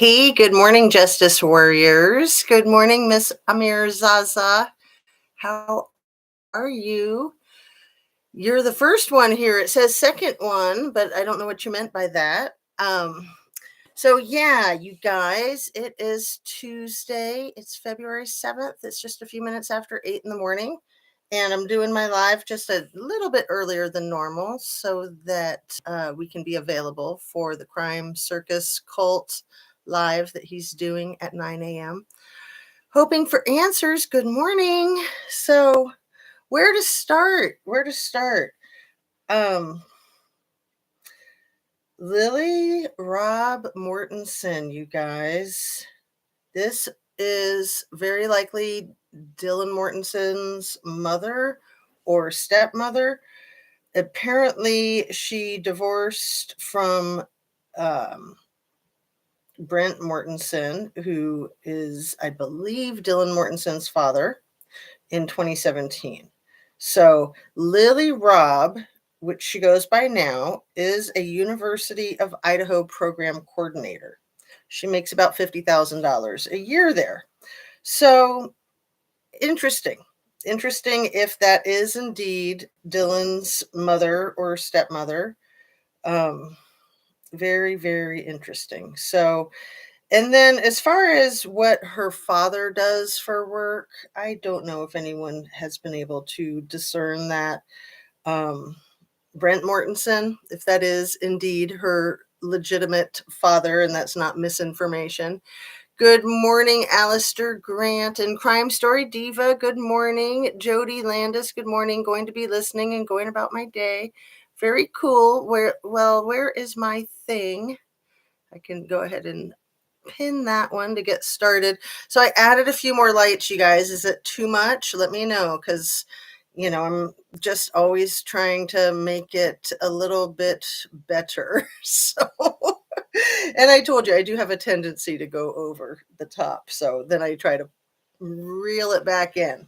Hey, good morning, Justice Warriors. Good morning, Miss Amir Zaza. How are you? You're the first one here. It says second one, but I don't know what you meant by that. So yeah, you guys, it is Tuesday. It's February 7th. It's just a few minutes after 8 in the morning. And I'm doing my live just a little bit earlier than normal so that we can be available for the Crime Circus Cult live that he's doing at 9 a.m. Hoping for answers. Good morning. So, where to start? Where to start? Um, Lily Rob Mortensen, you guys. This is very likely Dylan Mortensen's mother or stepmother. Apparently, she divorced from um, Brent Mortensen, who is, I believe, Dylan Mortensen's father, in 2017. So, Lily Robb, which she goes by now, is a University of Idaho program coordinator. She makes about $50,000 a year there. So, interesting. Interesting if that is indeed Dylan's mother or stepmother. Um, Very, very interesting. So, and then as far as what her father does for work, I don't know if anyone has been able to discern that. Um, Brent Mortensen, if that is indeed her legitimate father and that's not misinformation. Good morning, Alistair Grant and Crime Story Diva. Good morning, Jody Landis. Good morning. Going to be listening and going about my day. Very cool. Where is my thing? I can go ahead and pin that one to get started. So I added a few more lights, you guys. Is it too much? Let me know because, I'm just always trying to make it a little bit better. So, and I told you I do have a tendency to go over the top. So then I try to reel it back in.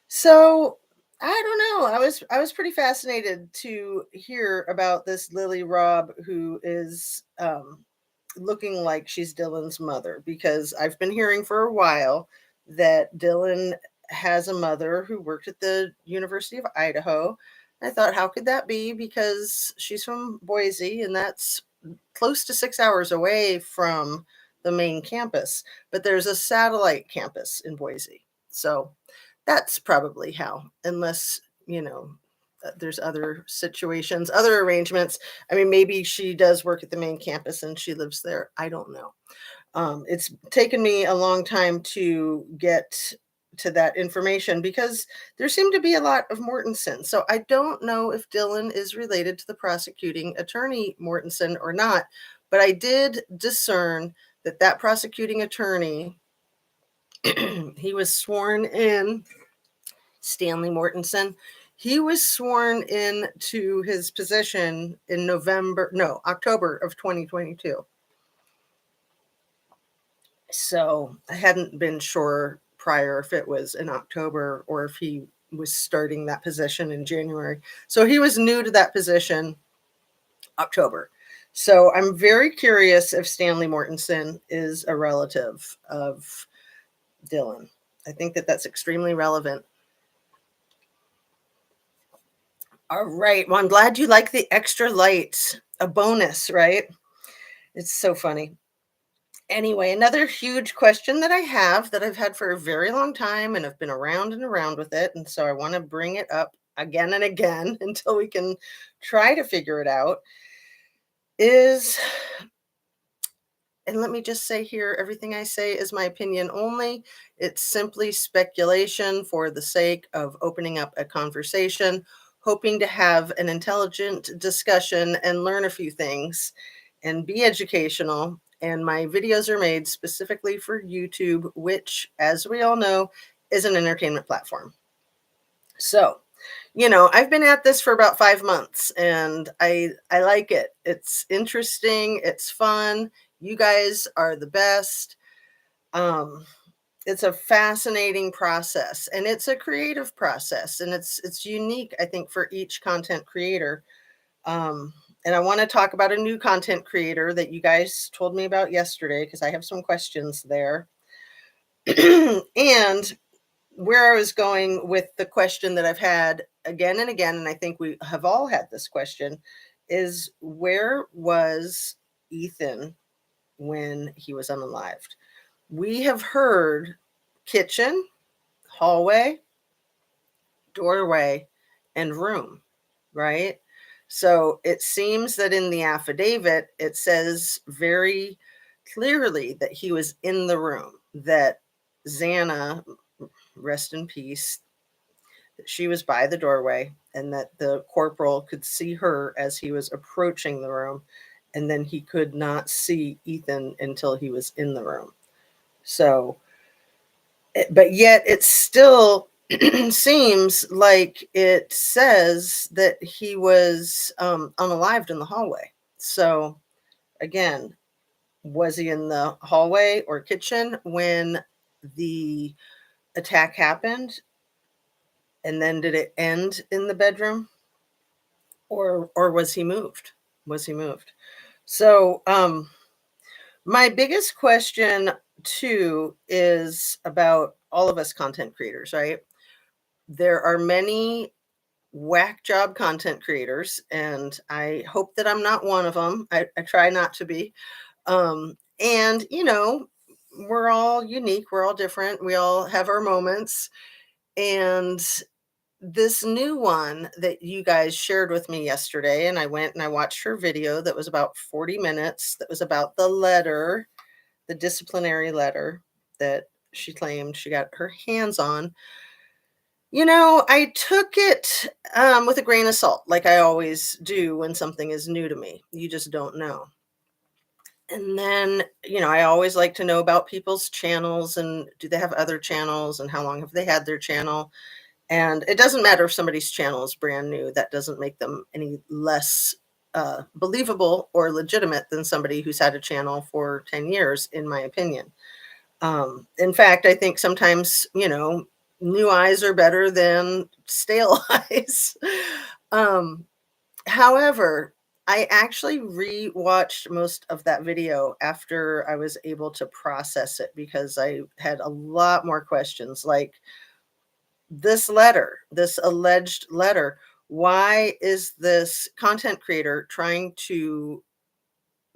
So I don't know. I was pretty fascinated to hear about this Lily Robb who is looking like she's Dylan's mother because I've been hearing for a while that Dylan has a mother who worked at the University of Idaho. I thought, how could that be? Because she's from Boise and that's close to 6 hours away from the main campus, but there's a satellite campus in Boise. So that's probably how, unless, there's other situations, other arrangements. I mean, maybe she does work at the main campus and she lives there. I don't know. It's taken me a long time to get to that information because there seem to be a lot of Mortensen. So I don't know if Dylan is related to the prosecuting attorney Mortensen or not, but I did discern that that prosecuting attorney, he was sworn in, Stanley Mortensen. He was sworn in to his position in October of 2022. So I hadn't been sure prior if it was in October or if he was starting that position in January. So he was new to that position October. So I'm very curious if Stanley Mortensen is a relative of Dylan. I think that that's extremely relevant. All right. Well, I'm glad you like the extra lights. A bonus, right? It's so funny. Anyway, another huge question that I have that I've had for a very long time and I've been around and around with it. And so I want to bring it up again and again until we can try to figure it out is, and let me just say here, everything I say is my opinion only. It's simply speculation for the sake of opening up a conversation, hoping to have an intelligent discussion and learn a few things and be educational. And my videos are made specifically for YouTube, which, as we all know, is an entertainment platform. So, I've been at this for about 5 months and I like it. It's interesting, it's fun. You guys are the best. Um, it's a fascinating process and it's a creative process and it's unique, I think, for each content creator. Um, And I want to talk about a new content creator that you guys told me about yesterday because I have some questions there. And where I was going with the question that I've had again and again, and I think we have all had this question, is where was Ethan when he was unalived? We have heard kitchen, hallway, doorway, and room, right? So it seems that in the affidavit, it says very clearly that he was in the room, that Xana, rest in peace, that she was by the doorway and that the corporal could see her as he was approaching the room. And then he could not see Ethan until he was in the room. So, but yet it still seems like it says that he was unalived in the hallway. So, again, was he in the hallway or kitchen when the attack happened? And then did it end in the bedroom? Or was he moved? Was he moved? So, my biggest question too is about all of us content creators, right? There are many whack job content creators, and I hope that I'm not one of them. I try not to be. And, we're all unique, we're all different, we all have our moments. And this new one that you guys shared with me yesterday, and I went and I watched her video that was about 40 minutes, that was about the letter, the disciplinary letter that she claimed she got her hands on. I took it with a grain of salt, like I always do when something is new to me. You just don't know. And then, I always like to know about people's channels and do they have other channels and how long have they had their channel. And it doesn't matter if somebody's channel is brand new, that doesn't make them any less believable or legitimate than somebody who's had a channel for 10 years, in my opinion. In fact, I think sometimes, new eyes are better than stale eyes. Um, However, I actually re-watched most of that video after I was able to process it because I had a lot more questions like this letter, this alleged letter. Why is this content creator trying to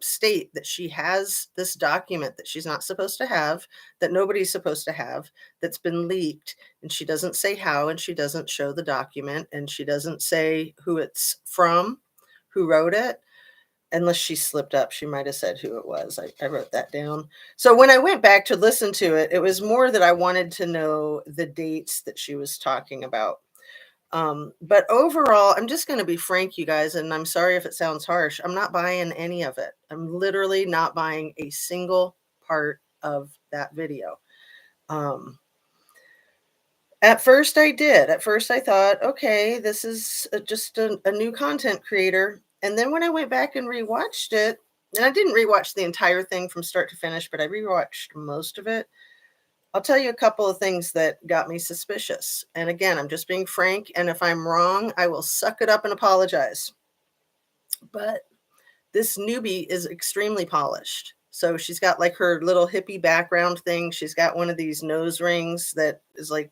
state that she has this document that she's not supposed to have, that nobody's supposed to have, that's been leaked, and she doesn't say how, and she doesn't show the document, and she doesn't say who it's from, who wrote it, unless she slipped up. She might have said who it was. I wrote that down. So when I went back to listen to it, it was more that I wanted to know the dates that she was talking about. But overall, I'm just going to be frank, you guys, and I'm sorry if it sounds harsh. I'm not buying any of it. I'm literally not buying a single part of that video. At first, I did. At first, I thought, okay, this is just a new content creator. And then when I went back and rewatched it, and I didn't rewatch the entire thing from start to finish, but I rewatched most of it. I'll tell you a couple of things that got me suspicious. And again, I'm just being frank. And if I'm wrong, I will suck it up and apologize. But this newbie is extremely polished. So she's got like her little hippie background thing. She's got one of these nose rings that is like,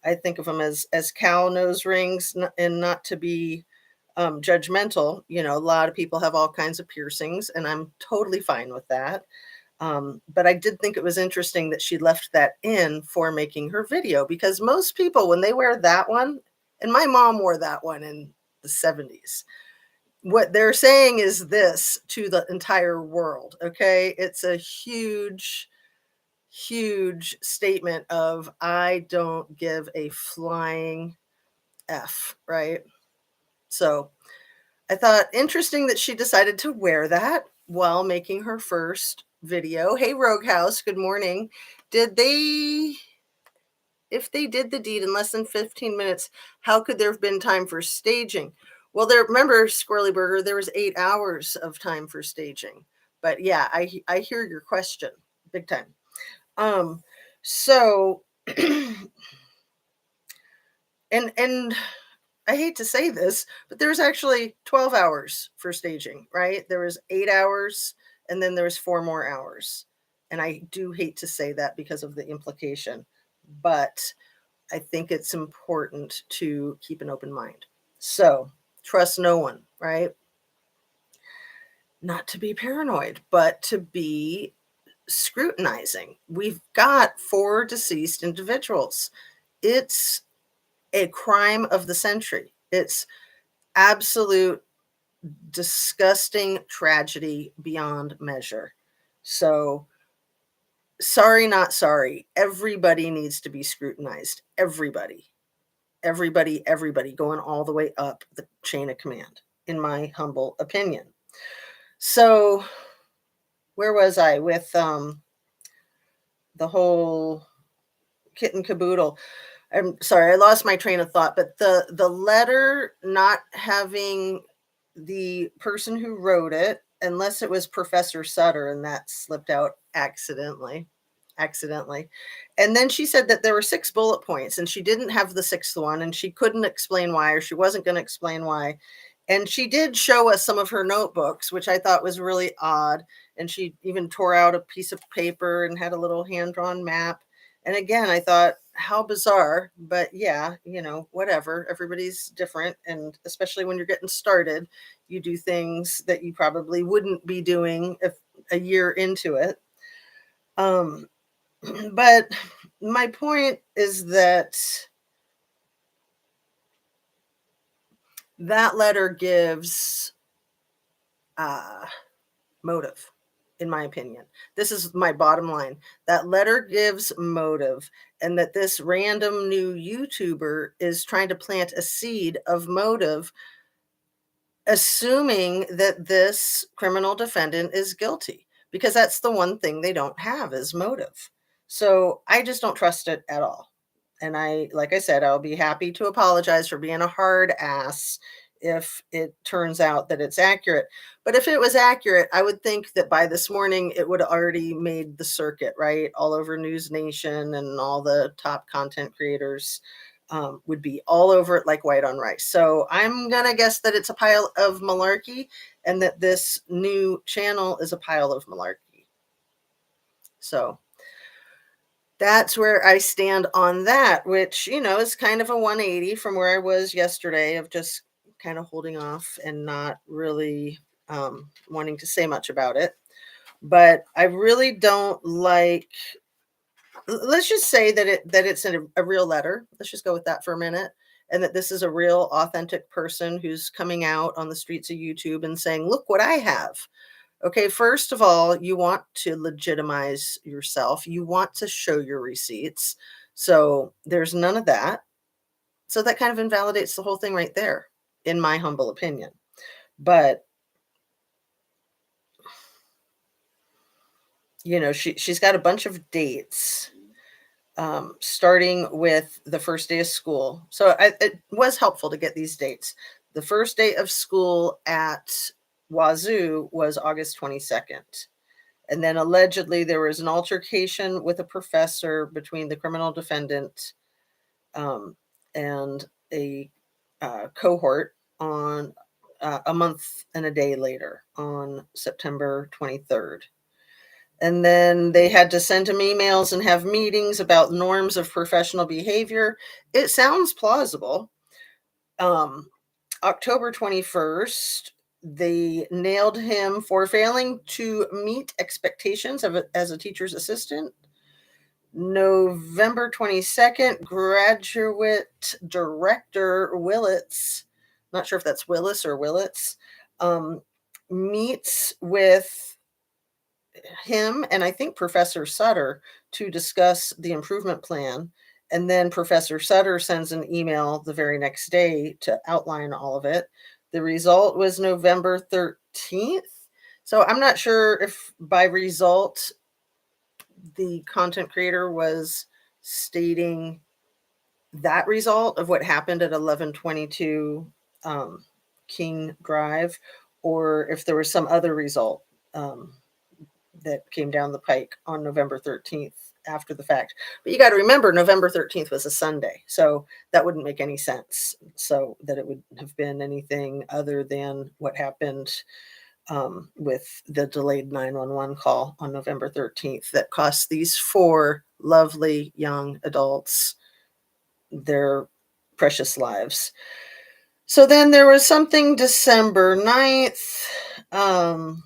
I think of them as cow nose rings, and not to be judgmental. A lot of people have all kinds of piercings, and I'm totally fine with that. But I did think it was interesting that she left that in for making her video, because most people, when they wear that one, and my mom wore that one in the 70s, what they're saying is this to the entire world. Okay. It's a huge, huge statement of I don't give a flying F, right? So I thought interesting that she decided to wear that while making her first video. Hey, Rogue House, good morning. If they did the deed in less than 15 minutes, how could there have been time for staging? Well, remember, Squirrely Burger, there was 8 hours of time for staging. But yeah, I hear your question big time. So, and I hate to say this, but there's actually 12 hours for staging, right? There was 8 hours and then there's 4 more hours. And I do hate to say that because of the implication, but I think it's important to keep an open mind. So, trust no one, right? Not to be paranoid, but to be scrutinizing. We've got 4 deceased individuals. It's a crime of the century. It's absolute disgusting tragedy beyond measure. So, sorry, not sorry. Everybody needs to be scrutinized. Everybody. Everybody, everybody, going all the way up the chain of command, in my humble opinion. So, where was I with the whole kit and caboodle? I'm sorry, I lost my train of thought, but the letter not having the person who wrote it, unless it was Professor Sutter, and that slipped out accidentally. And then she said that there were 6 bullet points, and she didn't have the 6th one, and she couldn't explain why, or she wasn't going to explain why. And she did show us some of her notebooks, which I thought was really odd. And she even tore out a piece of paper and had a little hand drawn map. And again, I thought, how bizarre, but yeah, whatever. Everybody's different. And especially when you're getting started, you do things that you probably wouldn't be doing if a year into it. Um, but my point is that that letter gives motive, in my opinion. This is my bottom line. That letter gives motive, and that this random new YouTuber is trying to plant a seed of motive, assuming that this criminal defendant is guilty, because that's the one thing they don't have is motive. So I just don't trust it at all. And like I said, I'll be happy to apologize for being a hard ass if it turns out that it's accurate. But if it was accurate, I would think that by this morning it would have already made the circuit, right? All over News Nation and all the top content creators would be all over it like white on rice. So I'm going to guess that it's a pile of malarkey and that this new channel is a pile of malarkey. So that's where I stand on that, which, is kind of a 180 from where I was yesterday of just kind of holding off and not really wanting to say much about it. But I really don't like, let's just say that it's a real letter. Let's just go with that for a minute. And that this is a real authentic person who's coming out on the streets of YouTube and saying, look what I have. Okay, first of all, you want to legitimize yourself. You want to show your receipts. So there's none of that. So that kind of invalidates the whole thing right there, in my humble opinion. But she's got a bunch of dates, starting with the first day of school. So it was helpful to get these dates. The first day of school at Wazoo was August 22nd. And then allegedly there was an altercation with a professor between the criminal defendant and a cohort on a month and a day later on September 23rd. And then they had to send him emails and have meetings about norms of professional behavior. It sounds plausible. October 21st, they nailed him for failing to meet expectations as a teacher's assistant. November 22nd, graduate director Willits, not sure if that's Willis or Willits, meets with him and I think Professor Sutter to discuss the improvement plan. And then Professor Sutter sends an email the very next day to outline all of it. The result was November 13th. So I'm not sure if by result the content creator was stating that result of what happened at 1122 King Drive, or if there was some other result that came down the pike on November 13th after the fact. But you got to remember, November 13th was a Sunday, so that wouldn't make any sense. So that it would have been anything other than what happened with the delayed 911 call on November 13th that cost these four lovely young adults their precious lives. So then there was something December 9th. Um,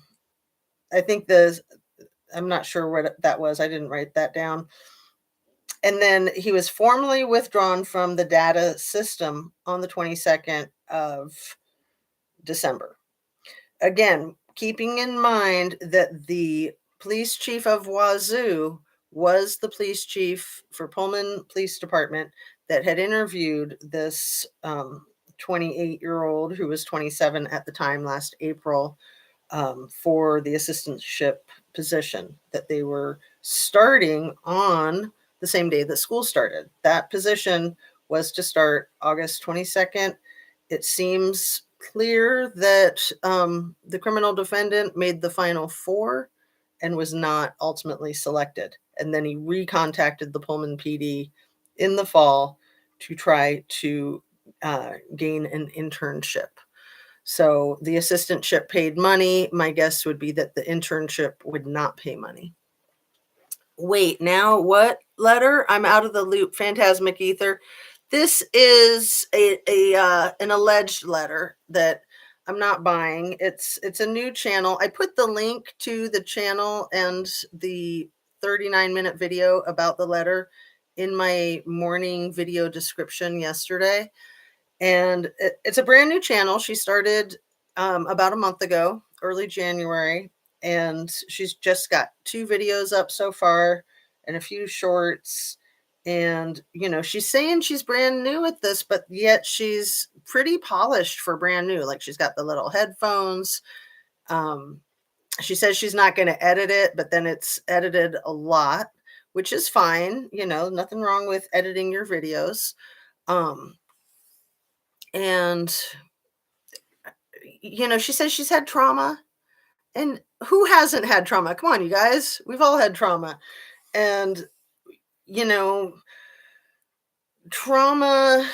I think I'm not sure what that was. I didn't write that down. And then he was formally withdrawn from the data system on the 22nd of December. Again, keeping in mind that the police chief of Wazoo was the police chief for Pullman Police Department that had interviewed this 28-year-old who was 27 at the time last April for the assistantship position that they were starting on the same day that school started. That position was to start August 22nd. It seems clear that the criminal defendant made the final four and was not ultimately selected. And then he recontacted the Pullman PD in the fall to try to gain an internship. So the assistantship paid money. My guess would be that the internship would not pay money. Wait, now what letter? I'm out of the loop. Phantasmic Ether. This is an alleged letter that I'm not buying. It's a new channel. I put the link to the channel and the 39-minute video about the letter in my morning video description yesterday. And it's a brand new channel. She started about a month ago, early January, and she's just got 2 videos up so far and a few shorts. And, she's saying she's brand new at this, but yet she's pretty polished for brand new. Like she's got the little headphones. She says she's not going to edit it, but then it's edited a lot, which is fine. Nothing wrong with editing your videos. And she says she's had trauma. And who hasn't had trauma? Come on, you guys. We've all had trauma. And, trauma,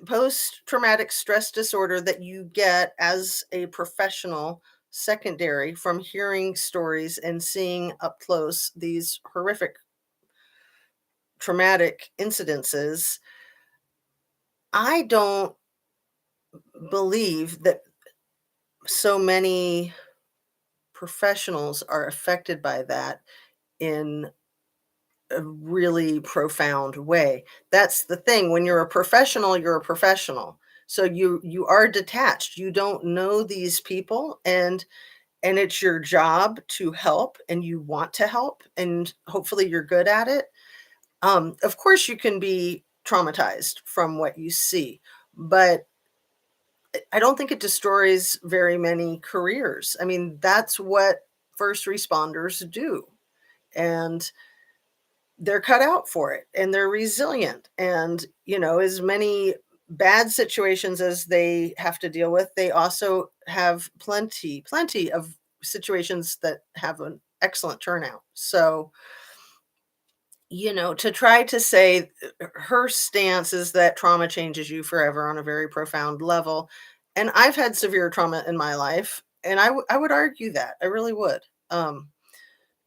post-traumatic stress disorder that you get as a professional, secondary from hearing stories and seeing up close these horrific traumatic incidences. I don't believe that so many professionals are affected by that in a really profound way. That's the thing. When you're a professional, you're a professional. So you are detached. You don't know these people, and it's your job to help, and you want to help, and hopefully you're good at it. Of course you can be traumatized from what you see, but I don't think it destroys very many careers. I mean, that's what first responders do. And they're cut out for it, and they're resilient. And, as many bad situations as they have to deal with, they also have plenty of situations that have an excellent turnout. So, to try to say her stance is that trauma changes you forever on a very profound level. And I've had severe trauma in my life, and I would argue that. I really would.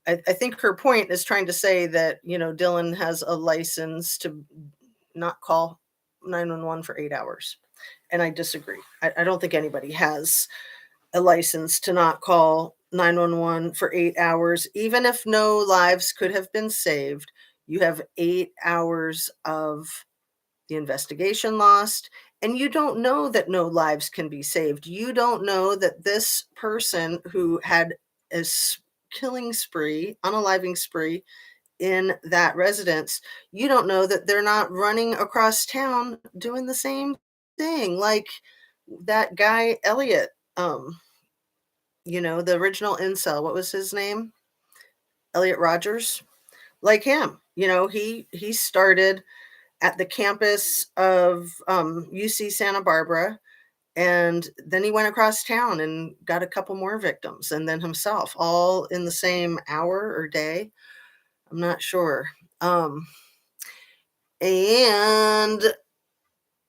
I think her point is trying to say that, Dylan has a license to not call 911 for 8 hours. And I disagree. I don't think anybody has a license to not call 911 for 8 hours. Even if no lives could have been saved, you have 8 hours of the investigation lost. And you don't know that no lives can be saved. You don't know that this person who had a killing spree, unaliving spree in that residence, you don't know that they're not running across town doing the same thing. Like that guy, Elliot, the original incel, what was his name? Elliot Rogers. Like him, he started at the campus of UC Santa Barbara, and then he went across town and got a couple more victims, and then himself, all in the same hour or day. I'm not sure. And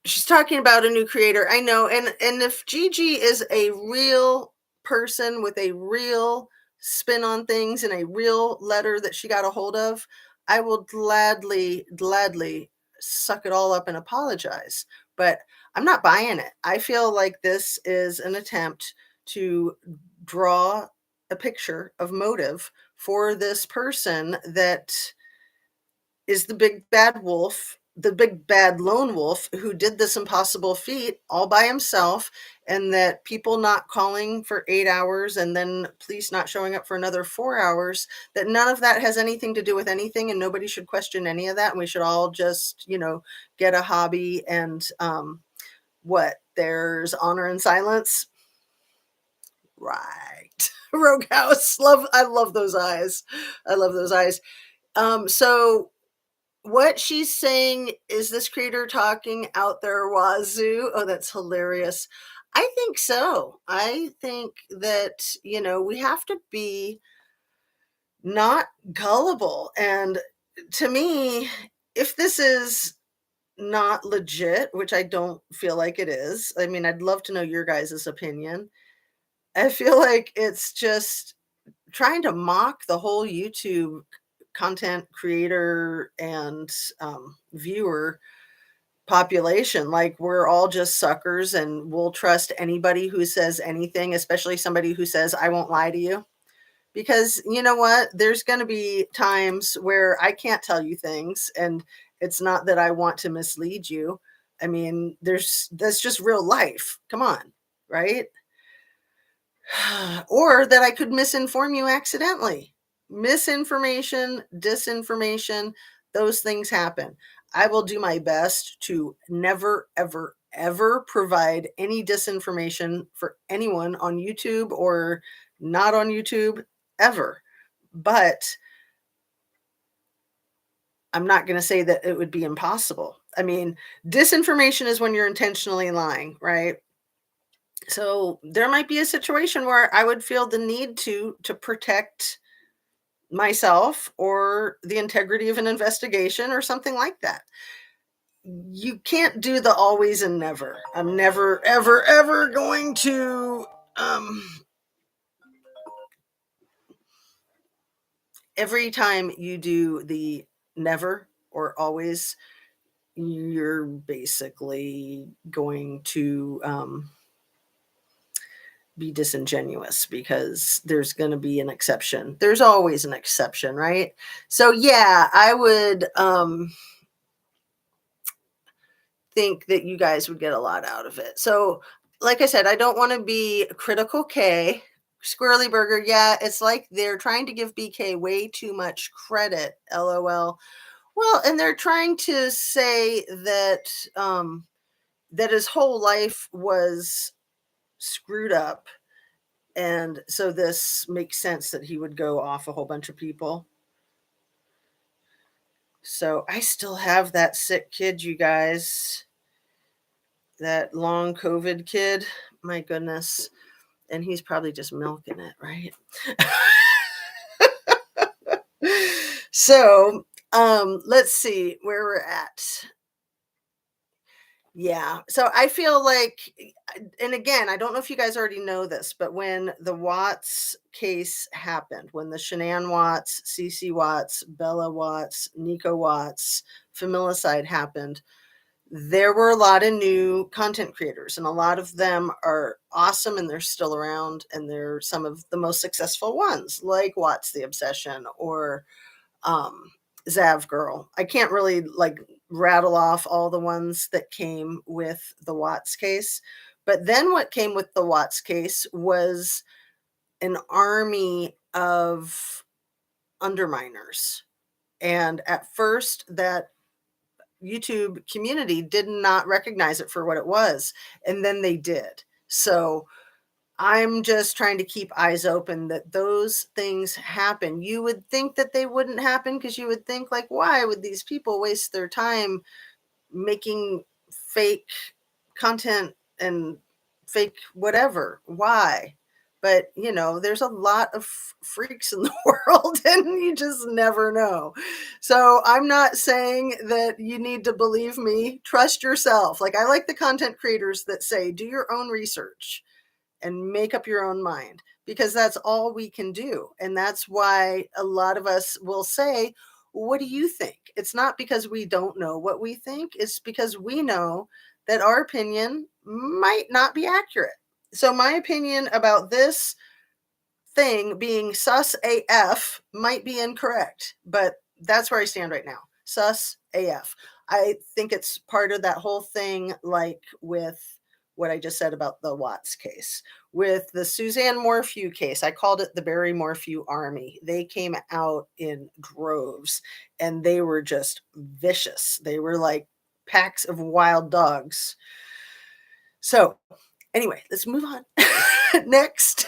she's talking about a new creator. I know, and if Gigi is a real person with a real spin on things and a real letter that she got a hold of, I will gladly suck it all up and apologize. But I'm not buying it. I feel like this is an attempt to draw a picture of motive for this person that is the big bad wolf, the big bad lone wolf who did this impossible feat all by himself, and that people not calling for 8 hours and then police not showing up for another 4 hours, that none of that has anything to do with anything, and nobody should question any of that. And we should all just, get a hobby and what? There's honor in silence. Right. Rogue House. I love those eyes. I love those eyes. So what she's saying is this creator talking out their wazoo. Oh, that's hilarious. I think so. I think that, we have to be not gullible. And to me, if this is not legit, which I don't feel like it is, I mean, I'd love to know your guys' opinion. I feel like it's just trying to mock the whole YouTube content creator and viewer population. Like we're all just suckers and we'll trust anybody who says anything, especially somebody who says, I won't lie to you. Because you know what? There's going to be times where I can't tell you things, and it's not that I want to mislead you. I mean, that's just real life. Come on, right? Or that I could misinform you accidentally. Misinformation, disinformation, those things happen. I will do my best to never, ever, ever provide any disinformation for anyone on YouTube or not on YouTube ever. But I'm not going to say that it would be impossible. I mean, disinformation is when you're intentionally lying, right? So there might be a situation where I would feel the need to protect myself or the integrity of an investigation or something like that. You can't do the always and never. I'm never ever ever going to every time you do the never or always, you're basically going to be disingenuous because there's going to be an exception. There's always an exception, right? So yeah, I would think that you guys would get a lot out of it. So like I said, I don't want to be critical K. Squirrely Burger, yeah, it's like they're trying to give BK way too much credit, LOL. Well, and they're trying to say that that his whole life was screwed up, and so this makes sense that he would go off a whole bunch of people. So I still have that sick kid, you guys. That long COVID kid. My goodness. And he's probably just milking it, right? So, let's see where we're at. Yeah. So I feel like, and again, I don't know if you guys already know this, but when the Watts case happened, when the Shanann Watts, Cece Watts, Bella Watts, Nico Watts familicide happened, there were a lot of new content creators, and a lot of them are awesome and they're still around, and they're some of the most successful ones, like Watts the Obsession or Zav Girl. I can't really like rattle off all the ones that came with the Watts case. But then what came with the Watts case was an army of underminers. And at first, that YouTube community did not recognize it for what it was. And then they did. So I'm just trying to keep eyes open that those things happen. You would think that they wouldn't happen because you would think, like, why would these people waste their time making fake content and fake whatever? Why? But, there's a lot of freaks in the world and you just never know. So I'm not saying that you need to believe me. Trust yourself. Like, I like the content creators that say, do your own research and make up your own mind, because that's all we can do. And that's why a lot of us will say, what do you think? It's not because we don't know what we think, it's because we know that our opinion might not be accurate. So, my opinion about this thing being sus AF might be incorrect, but that's where I stand right now. Sus AF. I think it's part of that whole thing, like with what I just said about the Watts case. With the Suzanne Morphew case, I called it the Barry Morphew Army. They came out in droves and they were just vicious. They were like packs of wild dogs. So, anyway, let's move on. Next.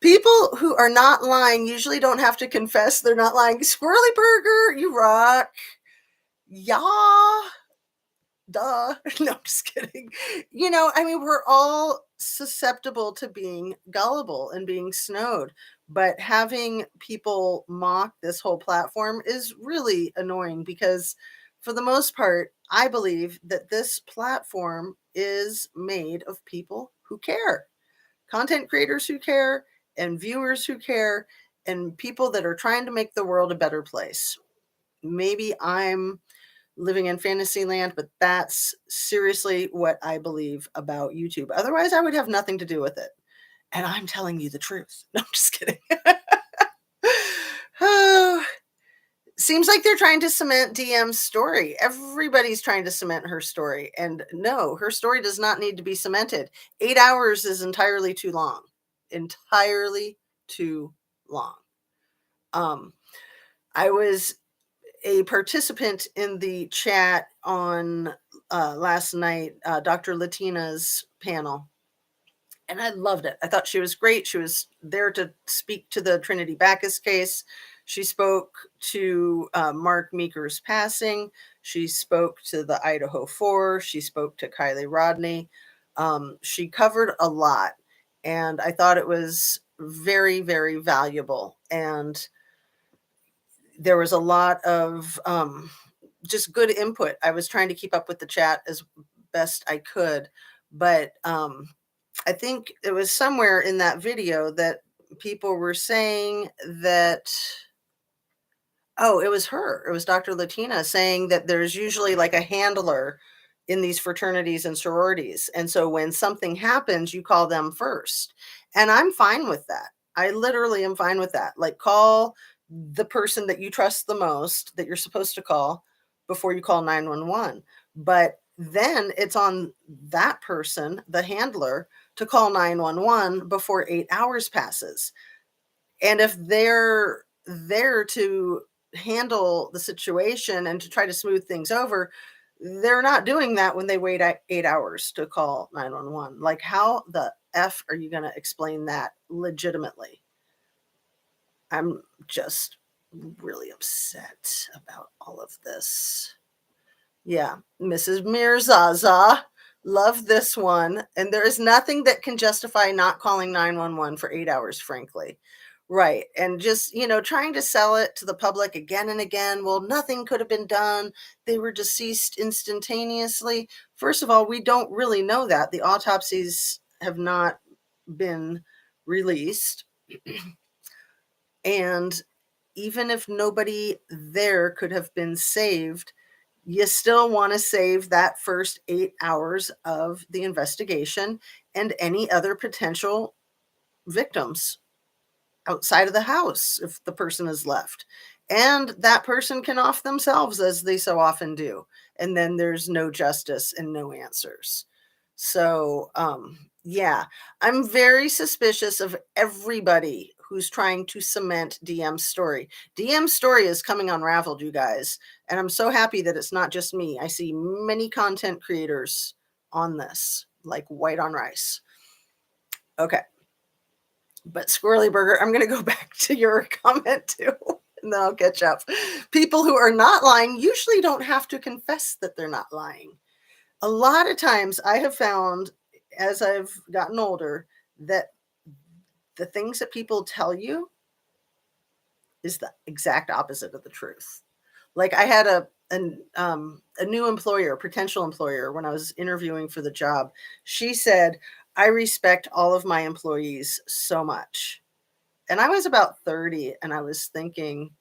People who are not lying usually don't have to confess they're not lying. Squirrely Burger, you rock. Yeah. Duh. No, I'm just kidding. We're all susceptible to being gullible and being snowed, but having people mock this whole platform is really annoying because, for the most part, I believe that this platform is made of people who care, content creators who care, and viewers who care, and people that are trying to make the world a better place. Maybe I'm living in fantasy land, but that's seriously what I believe about YouTube. Otherwise, I would have nothing to do with it. And I'm telling you the truth. No, I'm just kidding. Oh, seems like they're trying to cement DM's story. Everybody's trying to cement her story. And no, her story does not need to be cemented. 8 hours is entirely too long. Entirely too long. I was a participant in the chat on last night, Dr. Latina's panel, and I loved it. I thought she was great. She was there to speak to the Trinity Bacchus case. She spoke to Mark Meeker's passing. She spoke to the Idaho Four. She spoke to Kylie Rodney. She covered a lot, and I thought it was very, very valuable. And there was a lot of just good input. I was trying to keep up with the chat as best I could, but I think it was somewhere in that video that people were saying that, oh, it was her. It was Dr. Latina saying that there's usually like a handler in these fraternities and sororities. And so when something happens, you call them first. And I'm fine with that. I literally am fine with that. Like, call the person that you trust the most that you're supposed to call before you call 911. But then it's on that person, the handler, to call 911 before 8 hours passes. And if they're there to handle the situation and to try to smooth things over, they're not doing that when they wait 8 hours to call 911. Like, how the F are you going to explain that legitimately? I'm just really upset about all of this. Yeah, Mrs. Mirzaza. Love this one. And there is nothing that can justify not calling 911 for 8 hours, frankly. Right. And just, trying to sell it to the public again and again. Well, nothing could have been done. They were deceased instantaneously. First of all, we don't really know that. The autopsies have not been released. And even if nobody there could have been saved, you still want to save that first 8 hours of the investigation and any other potential victims outside of the house if the person is left. And that person can off themselves, as they so often do. And then there's no justice and no answers. So, yeah, I'm very suspicious of everybody who's trying to cement DM's story. DM's story is coming unraveled, you guys. And I'm so happy that it's not just me. I see many content creators on this, like white on rice. Okay. But Squirrely Burger, I'm going to go back to your comment too, and then I'll catch up. People who are not lying usually don't have to confess that they're not lying. A lot of times I have found, as I've gotten older, that the things that people tell you is the exact opposite of the truth. Like I had a new employer, potential employer, when I was interviewing for the job. She said, "I respect all of my employees so much." And I was about 30 and I was thinking,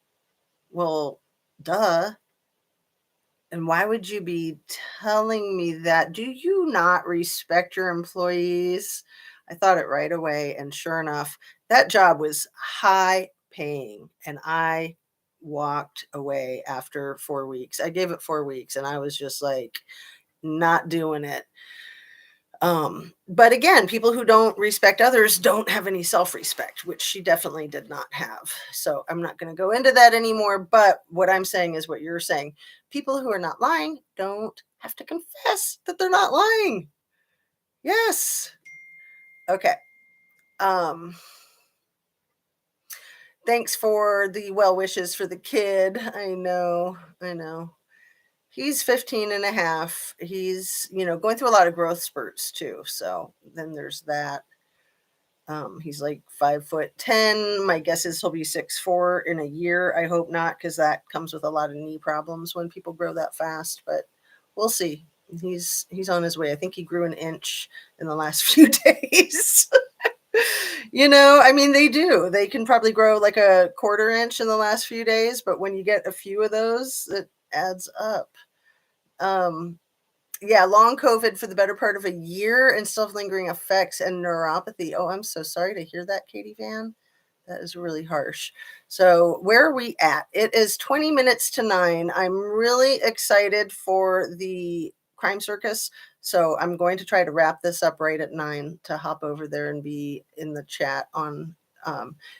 well, duh. And why would you be telling me that? Do you not respect your employees? I thought it right away. And sure enough, that job was high paying. And I walked away after 4 weeks. I gave it 4 weeks and I was just like, not doing it. But again, people who don't respect others don't have any self-respect, which she definitely did not have. So I'm not going to go into that anymore. But what I'm saying is what you're saying. People who are not lying don't have to confess that they're not lying. Yes. Okay. Um, Thanks for the well wishes for the kid. I know. I know. He's 15 and a half. He's, going through a lot of growth spurts too. So then there's that. He's like 5'10". My guess is he'll be 6'4" in a year. I hope not, because that comes with a lot of knee problems when people grow that fast. But we'll see. He's on his way. I think he grew an inch in the last few days. I mean, they do. They can probably grow like a quarter inch in the last few days, but when you get a few of those, it adds up. Um, yeah, long COVID for the better part of a year and still have lingering effects and neuropathy. Oh, I'm so sorry to hear that, Katie Van. That is really harsh. So, where are we at? It is 20 minutes to 9. I'm really excited for the crime circus. So, I'm going to try to wrap this up right at 9 to hop over there and be in the chat on.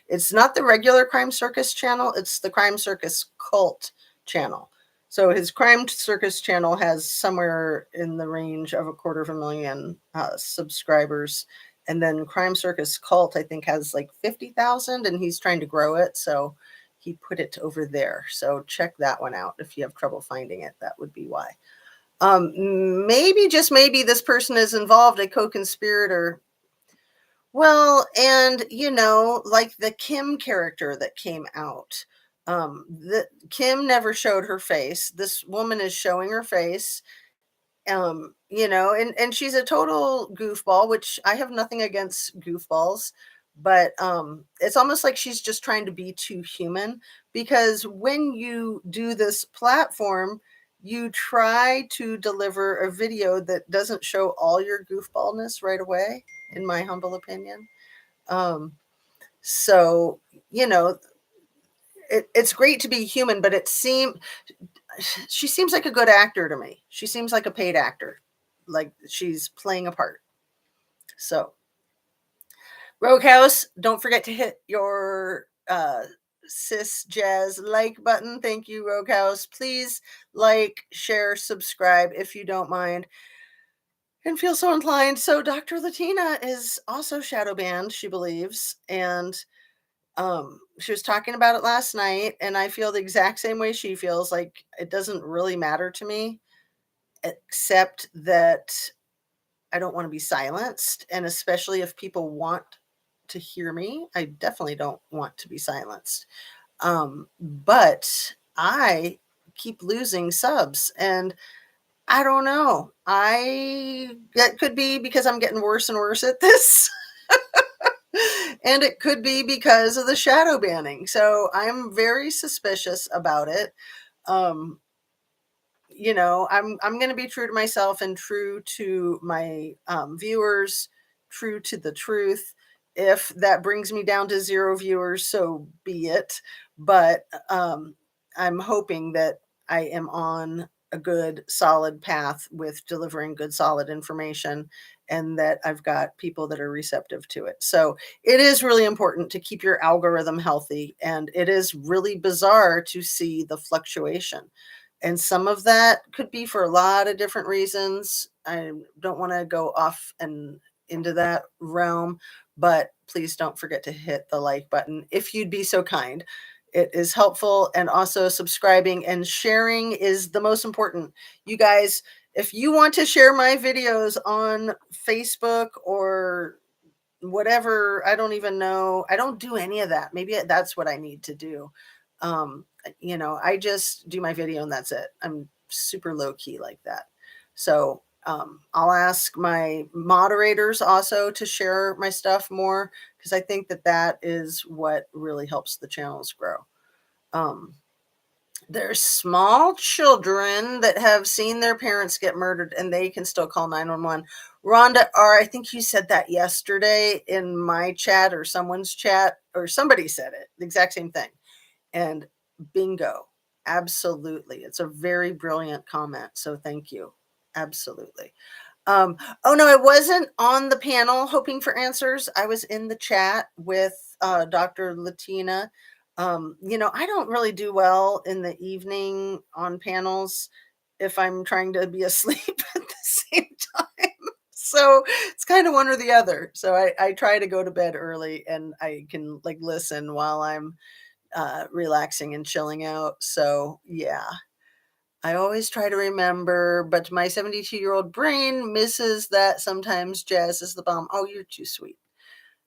It's not the regular crime circus channel, it's the crime circus cult channel. So his crime circus channel has somewhere in the range of 250,000 subscribers. And then Crime Circus Cult, I think, has like 50,000 and he's trying to grow it. So he put it over there. So check that one out. If you have trouble finding it, that would be why. Maybe, just maybe, this person is involved, a co-conspirator. Well, and like the Kim character that came out. The Kim never showed her face. This woman is showing her face. And she's a total goofball, which I have nothing against goofballs, but it's almost like she's just trying to be too human, because when you do this platform, you try to deliver a video that doesn't show all your goofballness right away, in my humble opinion. So, you know, it's great to be human, but she seems like a good actor to me. She seems like a paid actor, like she's playing a part. So, Rogue House, don't forget to hit your sis jazz like button. Thank you, Rogue House. Please like, share, subscribe if you don't mind and feel so inclined. So, Dr. Latina is also shadow banned, she believes, and she was talking about it last night, and I feel the exact same way she feels. Like, it doesn't really matter to me, except that I don't want to be silenced. And especially if people want to hear me, I definitely don't want to be silenced. But I keep losing subs, and I don't know. That could be because I'm getting worse and worse at this. And it could be because of the shadow banning. So I'm very suspicious about it. Um, I'm going to be true to myself and true to my viewers, true to the truth. If that brings me down to 0 viewers, so be it. But I'm hoping that I am on a good, solid path with delivering good, solid information, and that I've got people that are receptive to it. So it is really important to keep your algorithm healthy. And it is really bizarre to see the fluctuation. And some of that could be for a lot of different reasons. I don't want to go off and into that realm, but please don't forget to hit the like button if you'd be so kind. It is helpful, and also subscribing and sharing is the most important. You guys, if you want to share my videos on Facebook or whatever. I don't even know. I don't do any of that. Maybe that's what I need to do. I just do my video and that's it. I'm super low key like that. So I'll ask my moderators also to share my stuff more, because I think that that is what really helps the channels grow. There's small children that have seen their parents get murdered and they can still call 911. Rhonda R., I think you said that yesterday in my chat or someone's chat, or somebody said it, the exact same thing. And bingo, absolutely. It's a very brilliant comment. So thank you. Absolutely. Oh no, I wasn't on the panel hoping for answers. I was in the chat with Dr. Latina. I don't really do well in the evening on panels if I'm trying to be asleep at the same time. So it's kind of one or the other. So I try to go to bed early and I can like listen while I'm relaxing and chilling out. So yeah. I always try to remember, but my 72-year-old brain misses that sometimes jazz is the bomb. Oh, you're too sweet.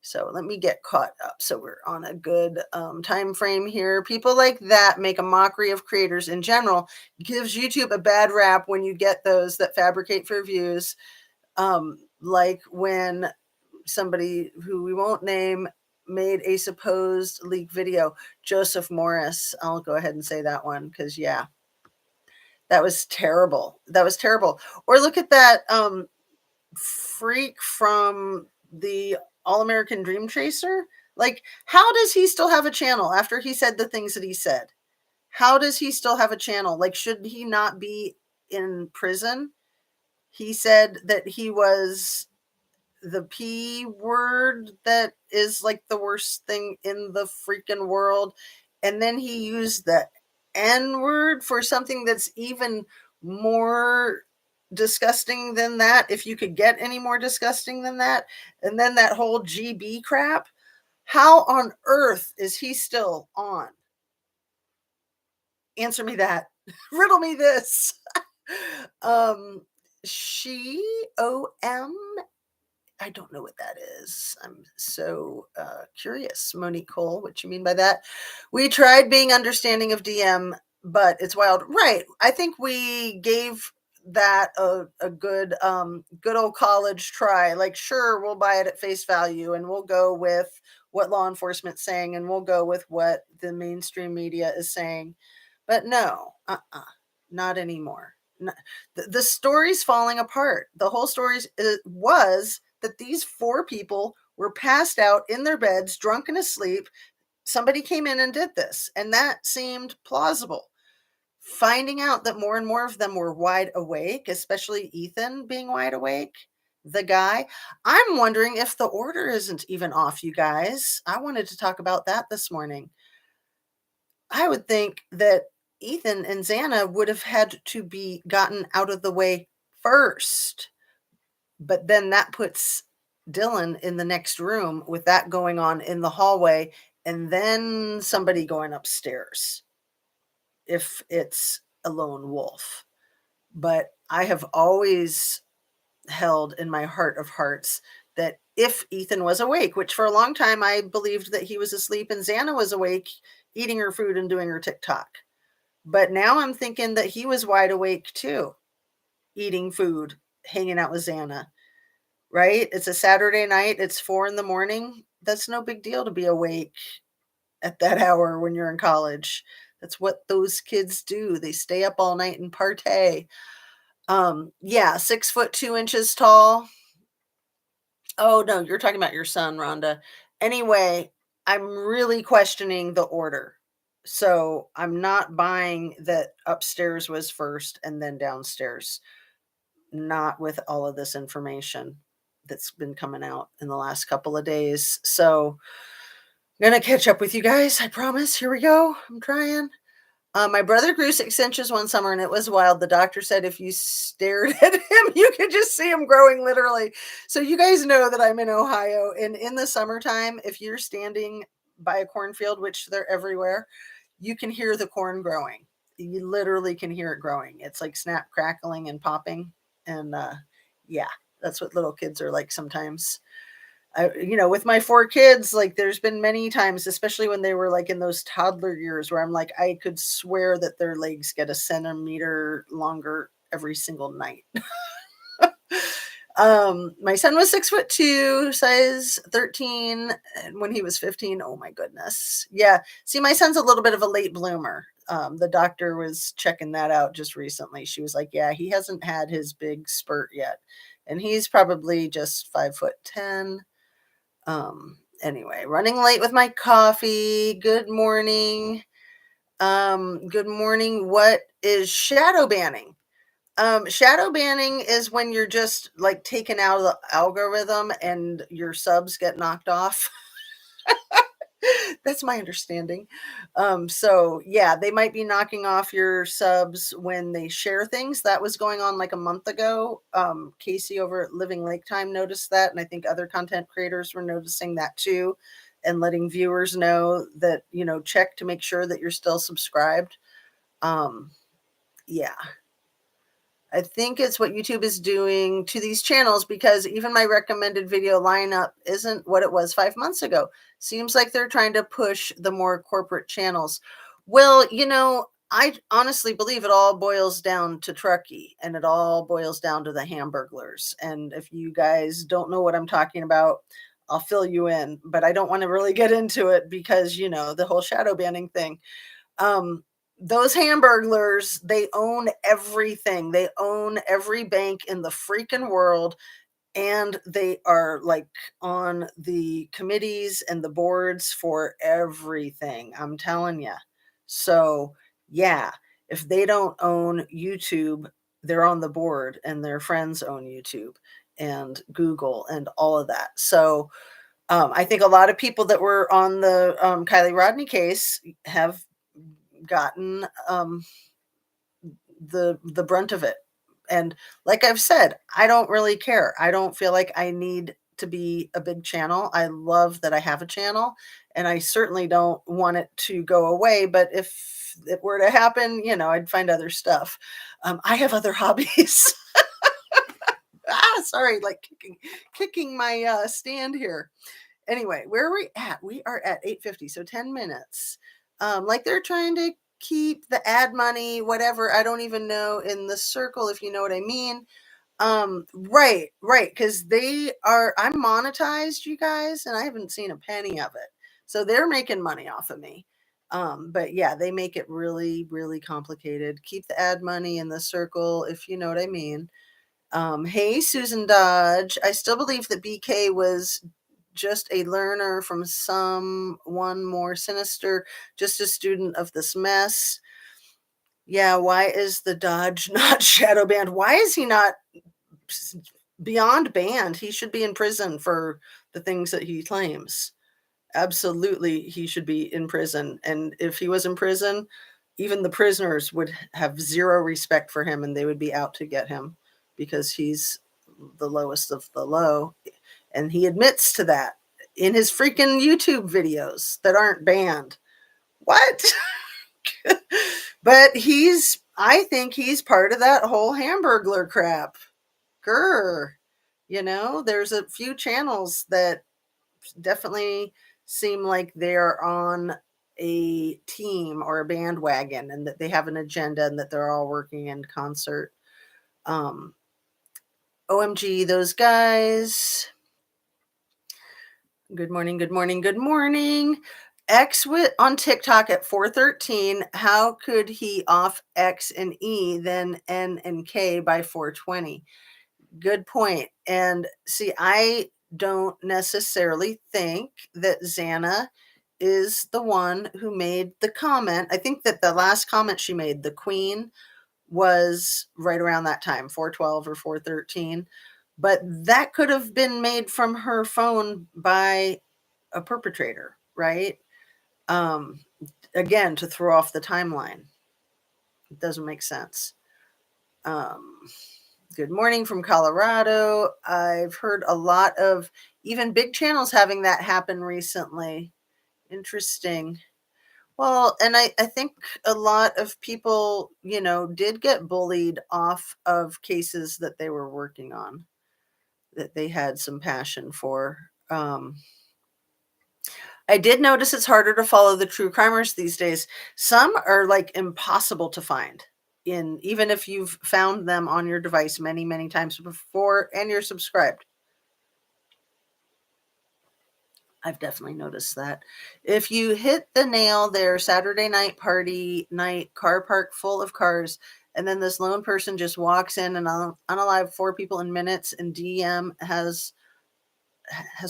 So let me get caught up. So we're on a good time frame here. People like that make a mockery of creators in general. Gives YouTube a bad rap when you get those that fabricate for views. Like when somebody who we won't name made a supposed leak video, Joseph Morris. I'll go ahead and say that one because, yeah. That was terrible. That was terrible. Or look at that freak from the All American Dream Chaser. Like, how does he still have a channel after he said the things that he said? How does he still have a channel? Like, should he not be in prison? He said that he was the P word, that is like the worst thing in the freaking world. And then he used the N word for something that's even more disgusting than that, if you could get any more disgusting than that. And then that whole GB crap. How on earth is he still on? Answer me that. Riddle me this. She OM, I don't know what that is. I'm so curious. Monique Cole, what you mean by that? We tried being understanding of DM, but it's wild. Right. I think we gave that a good good old college try. Like, sure, we'll buy it at face value and we'll go with what law enforcement's saying and we'll go with what the mainstream media is saying. But no, not anymore. The story's falling apart. The whole story was that these 4 people were passed out in their beds, drunk and asleep. Somebody came in and did this, and that seemed plausible. Finding out that more and more of them were wide awake, especially Ethan being wide awake, the guy, I'm wondering if the order isn't even off, you guys. I wanted to talk about that this morning. I would think that Ethan and Xana would have had to be gotten out of the way first. But then that puts Dylan in the next room with that going on in the hallway, and then somebody going upstairs if it's a lone wolf. But I have always held in my heart of hearts that if Ethan was awake, which for a long time I believed that he was asleep and Xana was awake, eating her food and doing her TikTok. But now I'm thinking that he was wide awake too, eating food, hanging out with Xana. Right? It's a Saturday night. It's 4 a.m. That's no big deal to be awake at that hour when you're in college. That's what those kids do. They stay up all night and partay. Yeah, 6'2" tall. Oh no, you're talking about your son, Rhonda. Anyway, I'm really questioning the order. So I'm not buying that upstairs was first and then downstairs. Not with all of this information that's been coming out in the last couple of days. So I'm going to catch up with you guys. I promise. Here we go. I'm trying. My brother grew 6 inches one summer and it was wild. The doctor said if you stared at him, you could just see him growing literally. So you guys know that I'm in Ohio, and in the summertime, if you're standing by a cornfield, which they're everywhere, you can hear the corn growing. You literally can hear it growing. It's like snap, crackling, and popping. And yeah, that's what little kids are like sometimes. With my 4 kids, like, there's been many times, especially when they were, like, in those toddler years where I'm like, I could swear that their legs get a centimeter longer every single night. My son was 6'2", size 13, and when he was 15, oh my goodness. Yeah. See, my son's a little bit of a late bloomer. The doctor was checking that out just recently. She was like, yeah, he hasn't had his big spurt yet. And he's probably just 5'10". Anyway, running late with my coffee. Good morning. Good morning. What is shadow banning? Shadow banning is when you're just like taken out of the algorithm and your subs get knocked off. That's my understanding. So yeah, they might be knocking off your subs when they share things. That was going on like a month ago. Casey over at Living Lake Time noticed that, and I think other content creators were noticing that too, and letting viewers know that, check to make sure that you're still subscribed. Yeah. I think it's what YouTube is doing to these channels, because even my recommended video lineup isn't what it was 5 months ago. Seems like they're trying to push the more corporate channels. Well, I honestly believe it all boils down to Truckee, and it all boils down to the Hamburglers. And if you guys don't know what I'm talking about, I'll fill you in, but I don't want to really get into it because, the whole shadow banning thing. Um, those Hamburglers, they own everything. They own every bank in the freaking world, and they are like on the committees and the boards for everything. I'm telling you. So, yeah, if they don't own YouTube, they're on the board, and their friends own YouTube and Google and all of that. So, I think a lot of people that were on the Kylie Rodney case have gotten the brunt of it. And like I've said, I don't really care. I don't feel like I need to be a big channel. I love that I have a channel, and I certainly don't want it to go away. But if it were to happen, I'd find other stuff. I have other hobbies. Sorry, like kicking my stand here. Anyway, where are we at? We are at 8:50, so 10 minutes. Like they're trying to keep the ad money, whatever. I don't even know in the circle, if you know what I mean. Right, because I'm monetized, you guys, and I haven't seen a penny of it. So they're making money off of me. But yeah, they make it really, really complicated. Keep the ad money in the circle, if you know what I mean. Hey, Susan Dodge. I still believe that BK was just a learner from someone more sinister, just a student of this mess. Yeah, why is the Dodge not shadow banned? Why is he not beyond banned? He should be in prison for the things that he claims. Absolutely, he should be in prison. And if he was in prison, even the prisoners would have zero respect for him, and they would be out to get him because he's the lowest of the low. And he admits to that in his freaking YouTube videos that aren't banned. What? But I think he's part of that whole Hamburglar crap. Grr. There's a few channels that definitely seem like they're on a team or a bandwagon, and that they have an agenda, and that they're all working in concert. OMG, those guys. Good morning, good morning, good morning. X on TikTok at 413. How could he off X and E, then N and K by 420? Good point. And see, I don't necessarily think that Xana is the one who made the comment. I think that the last comment she made, the Queen, was right around that time, 412 or 413. But that could have been made from her phone by a perpetrator, right? Um, Again, to throw off the timeline. It doesn't make sense. Good morning from Colorado. I've heard a lot of even big channels having that happen recently. Interesting. Well, and I think a lot of people, did get bullied off of cases that they were working on, that they had some passion for. Um, I did notice it's harder to follow the true crimers these days. Some are like impossible to find in even if you've found them on your device many, many times before and you're subscribed. I've definitely noticed that. If you hit the nail there, Saturday night party night, car park full of cars, and then this lone person just walks in and unalive four people in minutes, and DM has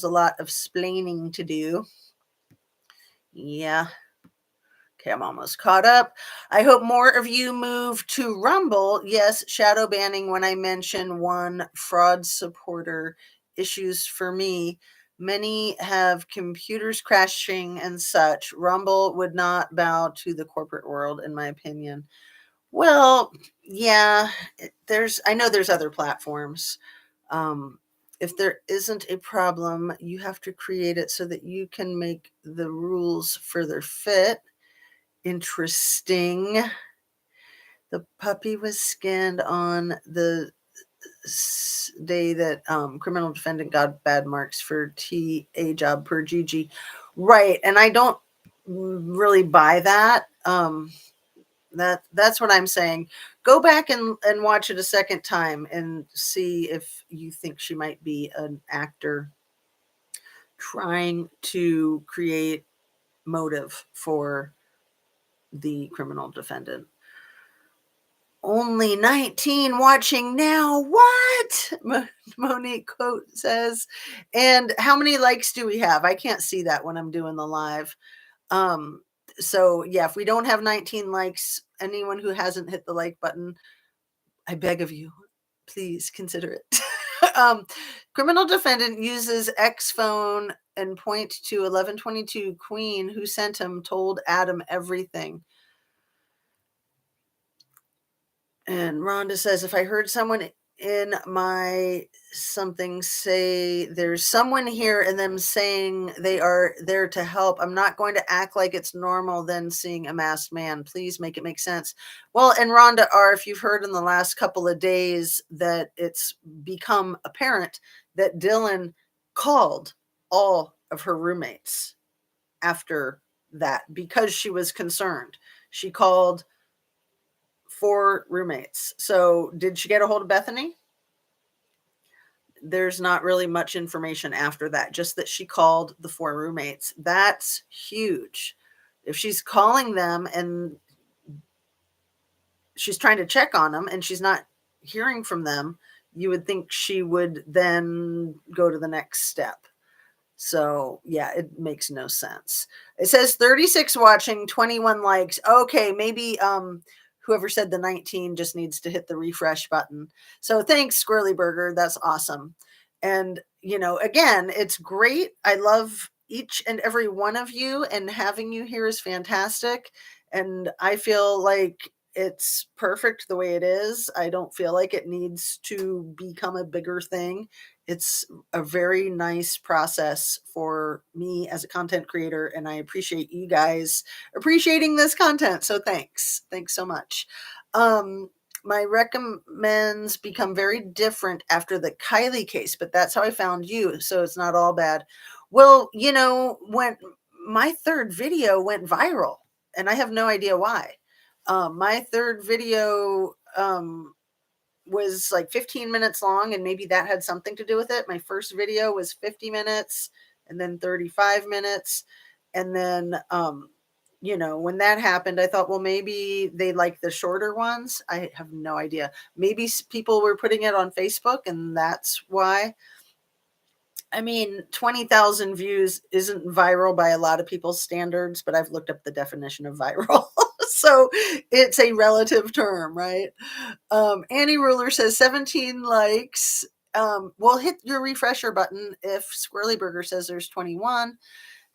a lot of splaining to do. Yeah. Okay, I'm almost caught up. I hope more of you move to Rumble. Yes, shadow banning when I mention one fraud supporter issues for me. Many have computers crashing and such. Rumble would not bow to the corporate world, in my opinion. Well, yeah, I know there's other platforms. Um, if there isn't a problem, you have to create it so that you can make the rules further fit. Interesting. The puppy was scanned on the day that criminal defendant got bad marks for TA job per GG. Right. And I don't really buy that. That's what I'm saying. Go back and watch it a second time and see if you think she might be an actor trying to create motive for the criminal defendant. Only 19 watching now. What? Monique quote says. And how many likes do we have? I can't see that when I'm doing the live. Um, so yeah, if we don't have 19 likes, anyone who hasn't hit the like button, I beg of you, please consider it. Criminal defendant uses X phone and point to 1122 Queen who sent him, told Adam everything. And Rhonda says, if I heard someone in my something say there's someone here and them saying they are there to help, I'm not going to act like it's normal then seeing a masked man. Please make it make sense. Well, and Rhonda R, if you've heard in the last couple of days that it's become apparent that Dylan called all of her roommates after that because she was concerned. She called 4 roommates. So, did she get a hold of Bethany? There's not really much information after that, just that she called the 4 roommates. That's huge. If she's calling them and she's trying to check on them and she's not hearing from them, you would think she would then go to the next step. So, yeah, it makes no sense. It says 36 watching, 21 likes. Okay, maybe whoever said the 19 just needs to hit the refresh button. So, thanks Squirrely Burger. That's awesome. And, again, it's great. I love each and every one of you, and having you here is fantastic. And I feel like it's perfect the way it is. I don't feel like it needs to become a bigger thing. It's a very nice process for me as a content creator, and I appreciate you guys appreciating this content. So thanks so much. um my recommends become very different after the Kylie case, but that's how I found you, so it's not all bad. Well, when my third video went viral, and I have no idea why. My third video was like 15 minutes long, and maybe that had something to do with it. My first video was 50 minutes and then 35 minutes. And then, when that happened, I thought, well, maybe they like the shorter ones. I have no idea. Maybe people were putting it on Facebook and that's why. I mean, 20,000 views isn't viral by a lot of people's standards, but I've looked up the definition of viral. So it's a relative term, right? Annie Ruler says 17 likes. Well, hit your refresher button if Squirrely Burger says there's 21.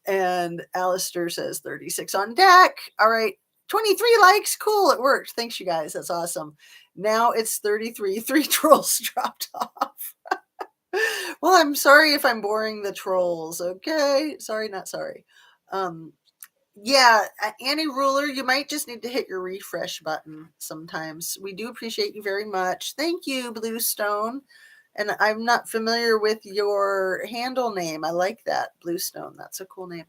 And Alistair says 36 on deck. All right. 23 likes. Cool. It worked. Thanks, you guys. That's awesome. Now it's 33. 3 trolls dropped off. Well, I'm sorry if I'm boring the trolls. Okay. Sorry, not sorry. Um, yeah, Annie Ruler, you might just need to hit your refresh button sometimes. We do appreciate you very much. Thank you, Bluestone. And I'm not familiar with your handle name. I like that, Bluestone. That's a cool name.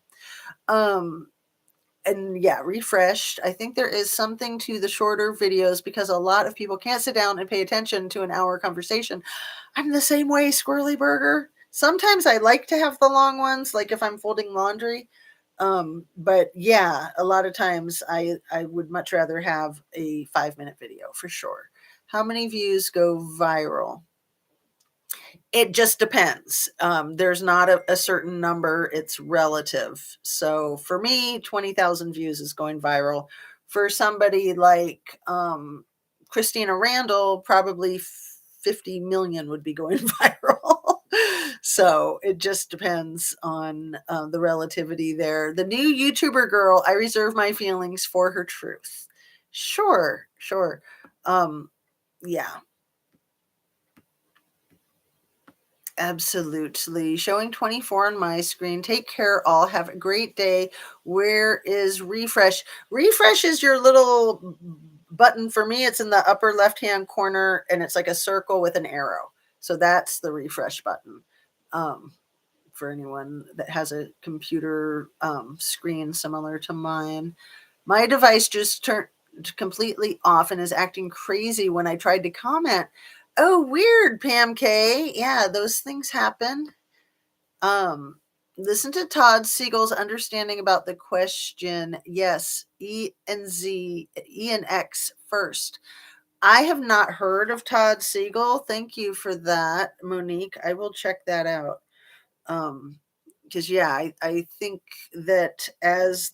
And yeah, refreshed. I think there is something to the shorter videos because a lot of people can't sit down and pay attention to an hour conversation. I'm the same way, Squirrely Burger. Sometimes I like to have the long ones, like if I'm folding laundry. But yeah, a lot of times I would much rather have a 5-minute video for sure. How many views go viral? It just depends. There's not a certain number, it's relative. So for me, 20,000 views is going viral. For somebody like Christina Randall, probably 50 million would be going viral. So it just depends on the relativity there. The new YouTuber girl, I reserve my feelings for her truth. Sure, sure. Yeah. Absolutely. Showing 24 on my screen. Take care, all. Have a great day. Where is refresh? Refresh is your little button. For me, it's in the upper left-hand corner, and it's like a circle with an arrow. So that's the refresh button. For anyone that has a computer screen similar to mine. My device just turned completely off and is acting crazy when I tried to comment. Oh, weird, Pam K. Yeah, those things happen. Um, Listen to Todd Siegel's understanding about the question. Yes, E and X first. I have not heard of Todd Siegel. Thank you for that, Monique. I will check that out. Because yeah, I think that as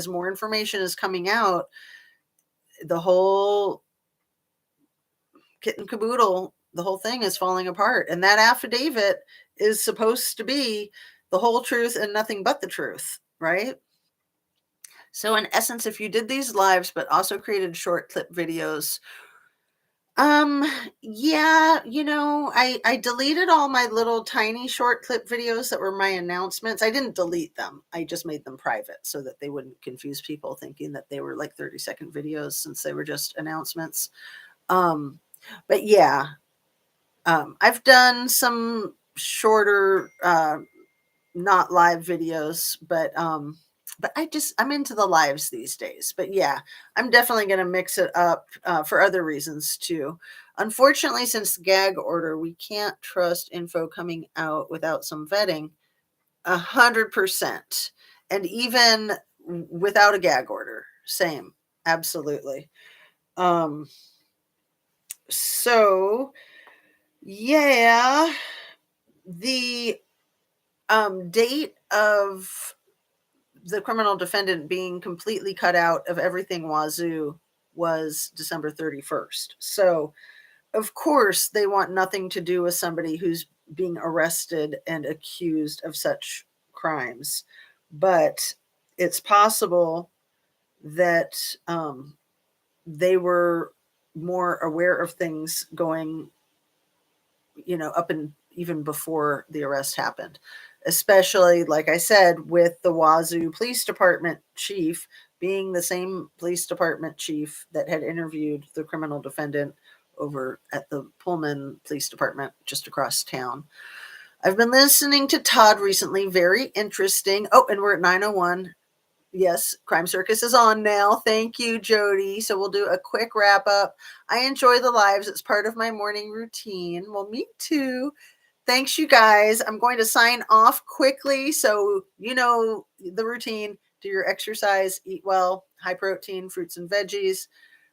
more information is coming out, the whole kit and caboodle, the whole thing is falling apart. And that affidavit is supposed to be the whole truth and nothing but the truth, right? So in essence, if you did these lives but also created short clip videos, um yeah, I deleted all my little tiny short clip videos that were my announcements. I didn't delete them. I just made them private so that they wouldn't confuse people thinking that they were like 30-second videos since they were just announcements. Um but yeah, I've done some shorter, not live videos, but I'm into the lives these days. But yeah, I'm definitely going to mix it up for other reasons too. Unfortunately, since the gag order, we can't trust info coming out without some vetting. 100%, and even without a gag order, same, absolutely. Um, so yeah, the date of the criminal defendant being completely cut out of everything Wazoo was December 31st. So, of course, they want nothing to do with somebody who's being arrested and accused of such crimes. But it's possible that they were more aware of things going, up and even before the arrest happened, especially, like I said, with the Wazoo Police Department chief being the same police department chief that had interviewed the criminal defendant over at the Pullman Police Department just across town. I've been listening to Todd recently. Very interesting. Oh, and we're at 9:01. Yes, Crime Circus is on now. Thank you, Jody. So we'll do a quick wrap up. I enjoy the lives. It's part of my morning routine. Well, me too. Thanks, you guys. I'm going to sign off quickly. So, the routine: do your exercise, eat well, high protein, fruits and veggies,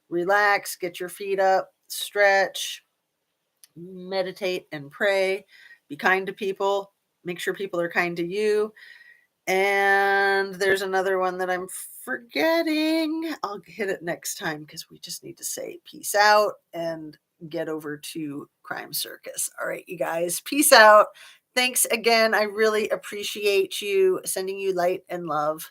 relax, get your feet up, stretch, meditate, and pray. Be kind to people. Make sure people are kind to you. And there's another one that I'm forgetting. I'll hit it next time because we just need to say peace out and get over to Crime Circus. All right, you guys, peace out. Thanks again. I really appreciate you. Sending you light and love.